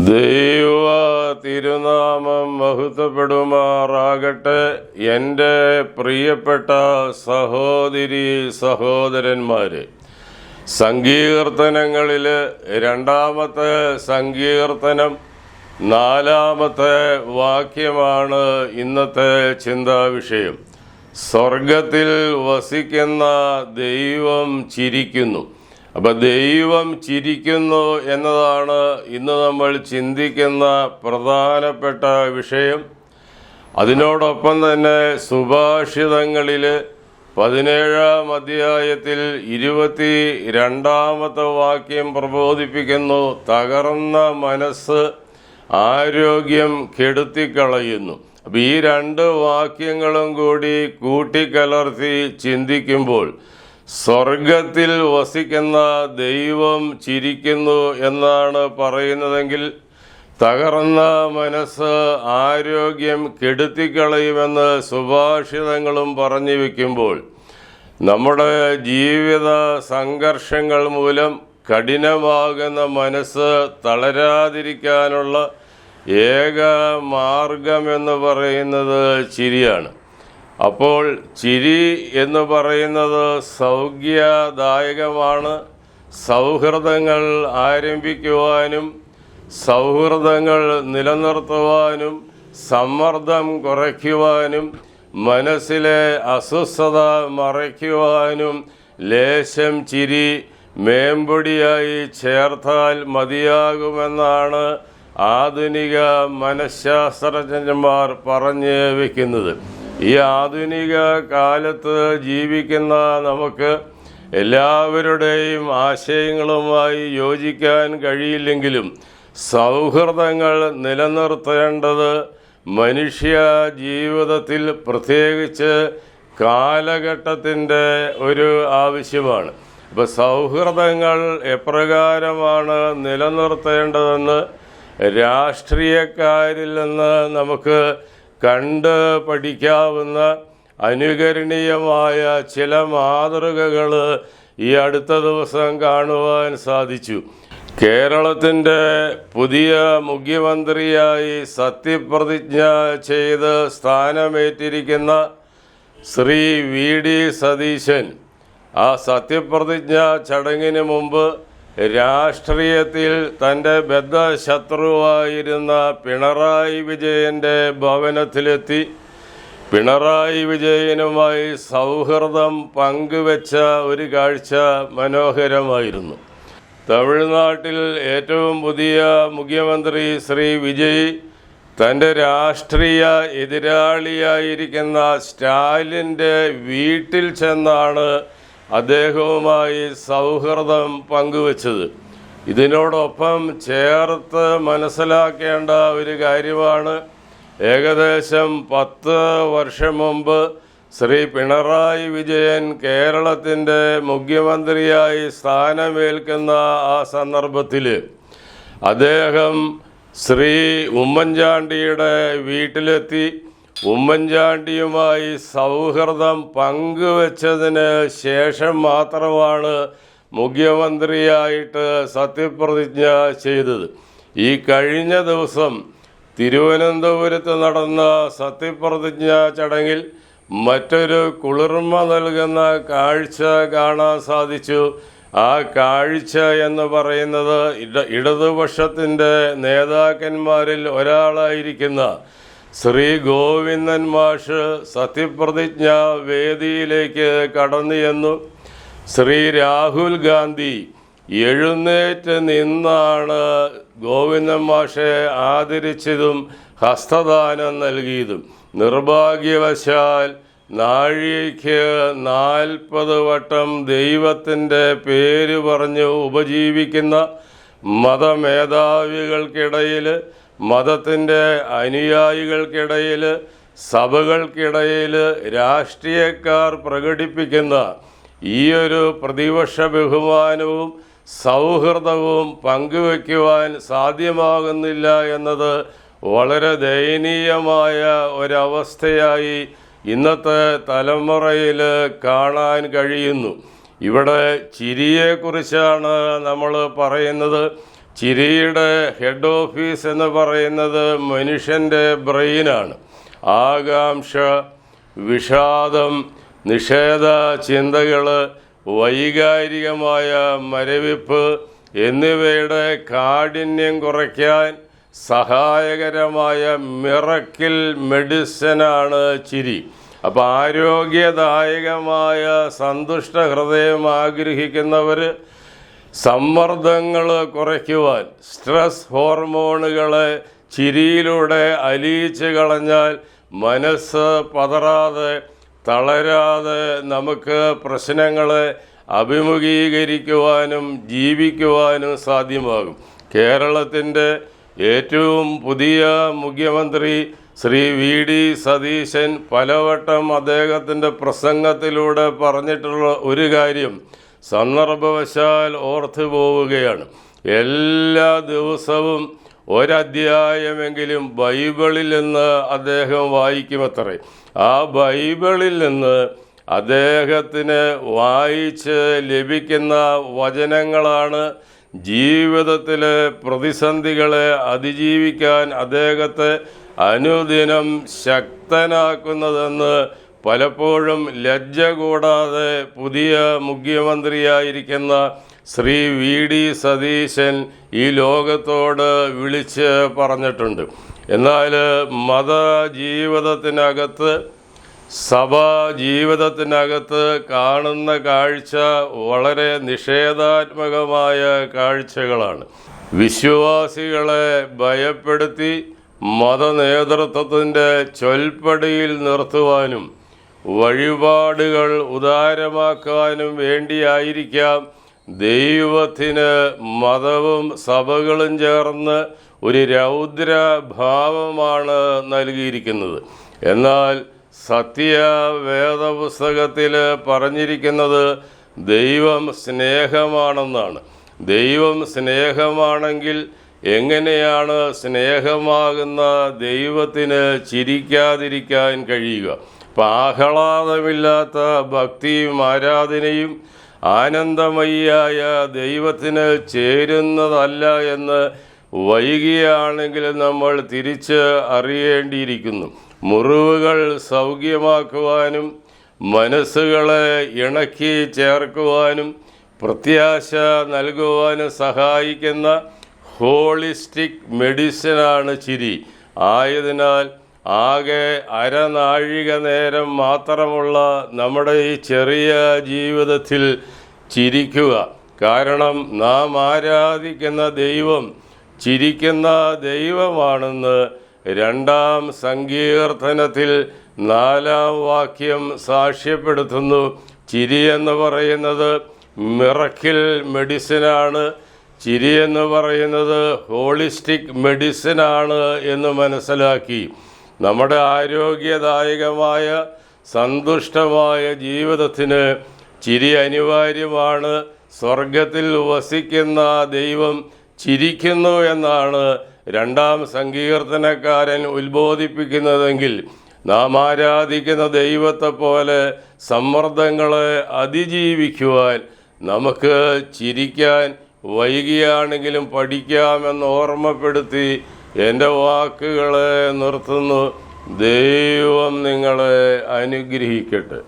ദൈവ തിരുനാമം മഹത്വപ്പെടുമാറാകട്ടെ. എൻ്റെ പ്രിയപ്പെട്ട സഹോദരി സഹോദരന്മാരെ, സങ്കീർത്തനങ്ങളിൽ രണ്ടാമത്തെ സങ്കീർത്തനം 4-ാമത്തെ വാക്യമാണ് ഇന്നത്തെ ചിന്താവിഷയം. സ്വർഗത്തിൽ വസിക്കുന്ന ദൈവം ചിരിക്കുന്നു. അപ്പം ദൈവം ചിരിക്കുന്നു എന്നതാണ് ഇന്ന് നമ്മൾ ചിന്തിക്കുന്ന പ്രധാനപ്പെട്ട വിഷയം. അതിനോടൊപ്പം തന്നെ സുഭാഷിതങ്ങളിൽ 17-ാം അധ്യായത്തിൽ 22-ാമത്തെ വാക്യം പ്രബോധിപ്പിക്കുന്നു: തകർന്ന മനസ്സ് ആരോഗ്യം കെടുത്തിക്കളയുന്നു. അപ്പം ഈ രണ്ട് വാക്യങ്ങളും കൂടി കൂട്ടിക്കലർത്തി ചിന്തിക്കുമ്പോൾ സ്വർഗത്തിൽ വസിക്കുന്ന ദൈവം ചിരിക്കുന്നു എന്നാണ് പറയുന്നതെങ്കിൽ തകർന്ന മനസ്സ് ആരോഗ്യം കെടുത്തിക്കളയുമെന്ന് സുഭാഷിതങ്ങളും പറഞ്ഞു വയ്ക്കുമ്പോൾ നമ്മുടെ ജീവിത സംഘർഷങ്ങൾ മൂലം കഠിനമാകുന്ന മനസ്സ് തളരാതിരിക്കാനുള്ള ഏക മാർഗമെന്ന് പറയുന്നത് ചിരിയാണ്. അപ്പോൾ ചിരി എന്ന് പറയുന്നത് സൗഖ്യദായകമാണ്. സൗഹൃദങ്ങൾ ആരംഭിക്കുവാനും സൗഹൃദങ്ങൾ നിലനിർത്തുവാനും സമ്മർദ്ദം കുറയ്ക്കുവാനും മനസ്സിലെ അസ്വസ്ഥത മറയ്ക്കുവാനും ലേശം ചിരി മേമ്പൊടിയായി ചേർത്താൽ മതിയാകുമെന്നാണ് ആധുനിക മനഃശാസ്ത്രജ്ഞന്മാർ പറഞ്ഞു വയ്ക്കുന്നത്. ഈ ആധുനിക കാലത്ത് ജീവിക്കുന്ന നമുക്ക് എല്ലാവരുടെയും ആശയങ്ങളുമായി യോജിക്കാൻ കഴിയില്ലെങ്കിലും സൗഹൃദങ്ങൾ നിലനിർത്തേണ്ടത് മനുഷ്യ ജീവിതത്തിൽ പ്രത്യേകിച്ച് കാലഘട്ടത്തിൻ്റെ ഒരു ആവശ്യമാണ്. അപ്പോൾ സൗഹൃദങ്ങൾ എപ്രകാരമാണ് നിലനിർത്തേണ്ടതെന്ന് രാഷ്ട്രീയക്കാരിൽ നിന്ന് നമുക്ക് കണ്ട് പഠിക്കാവുന്ന അനുകരണീയമായ ചില മാതൃകകൾ ഈ അടുത്ത ദിവസം കാണുവാൻ സാധിച്ചു. കേരളത്തിൻ്റെ പുതിയ മുഖ്യമന്ത്രിയായി സത്യപ്രതിജ്ഞ ചെയ്ത് സ്ഥാനമേറ്റിരിക്കുന്ന ശ്രീ VD സതീശൻ ആ സത്യപ്രതിജ്ഞ ചടങ്ങിന് മുമ്പ് രാഷ്ട്രീയത്തിൽ തൻ്റെ ബദ്ധശത്രുവായിരുന്ന പിണറായി വിജയൻ്റെ ഭവനത്തിലെത്തി പിണറായി വിജയനുമായി സൗഹൃദം പങ്കുവെച്ച ഒരു കാഴ്ച മനോഹരമായിരുന്നു. തമിഴ്നാട്ടിൽ ഏറ്റവും പുതിയ മുഖ്യമന്ത്രി ശ്രീ വിജയ് തൻ്റെ രാഷ്ട്രീയ എതിരാളിയായിരിക്കുന്ന സ്റ്റാലിൻ്റെ വീട്ടിൽ ചെന്നാണ് അദ്ദേഹവുമായി സൗഹൃദം പങ്കുവച്ചത്. ഇതിനോടൊപ്പം ചേർത്ത് മനസ്സിലാക്കേണ്ട ഒരു കാര്യമാണ്, ഏകദേശം 10 വർഷം മുമ്പ് ശ്രീ പിണറായി വിജയൻ കേരളത്തിൻ്റെ മുഖ്യമന്ത്രിയായി സ്ഥാനമേൽക്കുന്ന ആ സന്ദർഭത്തിൽ അദ്ദേഹം ശ്രീ ഉമ്മൻചാണ്ടിയുടെ വീട്ടിലെത്തി ഉമ്മൻചാണ്ടിയുമായി സൗഹൃദം പങ്കുവച്ചതിന് ശേഷം മാത്രമാണ് മുഖ്യമന്ത്രിയായിട്ട് സത്യപ്രതിജ്ഞ ചെയ്തത്. ഈ കഴിഞ്ഞ ദിവസം തിരുവനന്തപുരത്ത് നടന്ന സത്യപ്രതിജ്ഞ ചടങ്ങിൽ മറ്റൊരു കുളിർമ നൽകുന്ന കാഴ്ച കാണാൻ സാധിച്ചു. ആ കാഴ്ച എന്ന് പറയുന്നത് ഇടതുപക്ഷത്തിൻ്റെ നേതാക്കന്മാരിൽ ഒരാളായിരിക്കുന്ന ശ്രീ ഗോവിന്ദൻ മാഷ് സത്യപ്രതിജ്ഞ വേദിയിലേക്ക് കടന്നു ചെന്നു. ശ്രീ രാഹുൽ ഗാന്ധി എഴുന്നേറ്റ് നിന്നാണ് ഗോവിന്ദൻ മാഷെ ആദരിച്ചതും ഹസ്തദാനം നൽകിയതും. നിർഭാഗ്യവശാൽ നാഴികയ്ക്ക് 40 വട്ടം ദൈവത്തിൻ്റെ പേര് പറഞ്ഞ് ഉപജീവിക്കുന്ന മതമേധാവികൾക്കിടയിൽ, മതത്തിൻ്റെ അനുയായികൾക്കിടയിൽ, സഭകൾക്കിടയിൽ രാഷ്ട്രീയക്കാർ പ്രകടിപ്പിക്കുന്ന ഈ ഒരു പ്രതിപക്ഷ ബഹുമാനവും സൗഹൃദവും പങ്കുവയ്ക്കുവാൻ സാധ്യമാകുന്നില്ല എന്നത് വളരെ ദയനീയമായ ഒരവസ്ഥയായി ഇന്നത്തെ തലമുറയിൽ കാണാൻ കഴിയുന്നു. ഇവിടെ ചിരിയെക്കുറിച്ചാണ് നമ്മൾ പറയുന്നത്. ചിരിയുടെ ഹെഡ് ഓഫീസ് എന്ന് പറയുന്നത് മനുഷ്യൻ്റെ ബ്രെയിനാണ്. ആകാംക്ഷ, വിഷാദം, നിഷേധ ചിന്തകൾ, വൈകാരികമായ മരവിപ്പ് എന്നിവയുടെ കാഠിന്യം കുറയ്ക്കാൻ സഹായകരമായ മിറക്കിൾ മെഡിസിനാണ് ചിരി. അപ്പോൾ ആരോഗ്യദായകമായ സന്തുഷ്ട ഹൃദയം ആഗ്രഹിക്കുന്നവർ സമ്മർദ്ദങ്ങൾ കുറയ്ക്കുവാൻ സ്ട്രെസ് ഹോർമോണുകളെ ചിരിയിലൂടെ അലിയിച്ച് കളഞ്ഞാൽ മനസ്സ് പതറാതെ തളരാതെ നമുക്ക് പ്രശ്നങ്ങളെ അഭിമുഖീകരിക്കുവാനും ജീവിക്കുവാനും സാധ്യമാകും. കേരളത്തിൻ്റെ ഏറ്റവും പുതിയ മുഖ്യമന്ത്രി ശ്രീ VD സതീശൻ പലവട്ടം അദ്ദേഹത്തിൻ്റെ പ്രസംഗത്തിലൂടെ പറഞ്ഞിട്ടുള്ള ഒരു കാര്യം സന്ദർഭവശാൽ ഓർത്തു പോവുകയാണ്. എല്ലാ ദിവസവും ഒരധ്യായമെങ്കിലും ബൈബിളിൽ നിന്ന് അദ്ദേഹം വായിക്കുമത്രേ. ആ ബൈബിളിൽ നിന്ന് അദ്ദേഹത്തിന് വായിച്ച് ലഭിക്കുന്ന വചനങ്ങളാണ് ജീവിതത്തിലെ പ്രതിസന്ധികളെ അതിജീവിക്കാൻ അദ്ദേഹത്തെ അനുദിനം ശക്തനാക്കുന്നതെന്ന് പലപ്പോഴും ലജ്ജ കൂടാതെ പുതിയ മുഖ്യമന്ത്രിയായിരിക്കുന്ന ശ്രീ VD സതീശൻ ഈ ലോകത്തോട് വിളിച്ച് പറഞ്ഞിട്ടുണ്ട്. എന്നാൽ മത ജീവിതത്തിനകത്ത്, സഭാ ജീവിതത്തിനകത്ത് കാണുന്ന കാഴ്ച വളരെ നിഷേധാത്മകമായ കാഴ്ചകളാണ്. വിശ്വാസികളെ ഭയപ്പെടുത്തി മതനേതൃത്വത്തിൻ്റെ ചൊൽപ്പടിയിൽ നിർത്തുവാനും വഴിപാടുകൾ ഉദാരമാക്കാനും വേണ്ടിയായിരിക്കാം ദൈവത്തിന് മതവും സഭകളും ചേർന്ന് ഒരു രൗദ്രഭാവമാണ് നൽകിയിരിക്കുന്നത്. എന്നാൽ സത്യവേദപുസ്തകത്തിൽ പറഞ്ഞിരിക്കുന്നത് ദൈവം സ്നേഹമാണെന്നാണ്. ദൈവം സ്നേഹമാണെങ്കിൽ എങ്ങനെയാണ് സ്നേഹമാകുന്ന ദൈവത്തിന് ചിരിക്കാതിരിക്കാൻ കഴിയുക? അപ്പം ആഹ്ലാദമില്ലാത്ത ഭക്തിയും ആരാധനയും ആനന്ദമയിയായ ദൈവത്തിന് ചേരുന്നതല്ല എന്ന് വൈകിയാണെങ്കിൽ നമ്മൾ തിരിച്ച് അറിയേണ്ടിയിരിക്കുന്നു. മുറിവുകൾ സൗഖ്യമാക്കുവാനും മനസ്സുകളെ ഇണക്കി ചേർക്കുവാനും പ്രത്യാശ നൽകുവാനും സഹായിക്കുന്ന ഹോളിസ്റ്റിക് മെഡിസിനാണ് ചിരി. ആയതിനാൽ ആകെ അരനാഴിക നേരം മാത്രമുള്ള നമ്മുടെ ഈ ചെറിയ ജീവിതത്തിൽ ചിരിക്കുക. കാരണം നാം ആരാധിക്കുന്ന ദൈവം ചിരിക്കുന്ന ദൈവമാണെന്ന് 2-ാം സങ്കീർത്തനത്തിൽ 4-ാം വാക്യം സാക്ഷ്യപ്പെടുത്തുന്നു. ചിരി എന്ന് പറയുന്നത് മിറക്കിൾ മെഡിസിനാണ്. ചിരി എന്ന് പറയുന്നത് ഹോളിസ്റ്റിക് മെഡിസിനാണ് എന്ന് മനസ്സിലാക്കി നമ്മുടെ ആരോഗ്യദായകമായ സന്തുഷ്ടമായ ജീവിതത്തിന് ചിരി അനിവാര്യമാണ്. സ്വർഗത്തിൽ വസിക്കുന്ന ദൈവം ചിരിക്കുന്നു എന്നാണ് 2-ാം സങ്കീർത്തനക്കാരൻ ഉത്ബോധിപ്പിക്കുന്നതെങ്കിൽ നാം ആരാധിക്കുന്ന ദൈവത്തെ പോലെ സമ്മർദ്ദങ്ങളെ അതിജീവിക്കുവാൻ നമുക്ക് ചിരിക്കാൻ വൈകിയാണെങ്കിലും പഠിക്കാമെന്ന് ഓർമ്മപ്പെടുത്തി എൻ്റെ വാക്കുകളെ നിർത്തുന്നു. ദൈവം നിങ്ങളെ അനുഗ്രഹിക്കട്ടെ.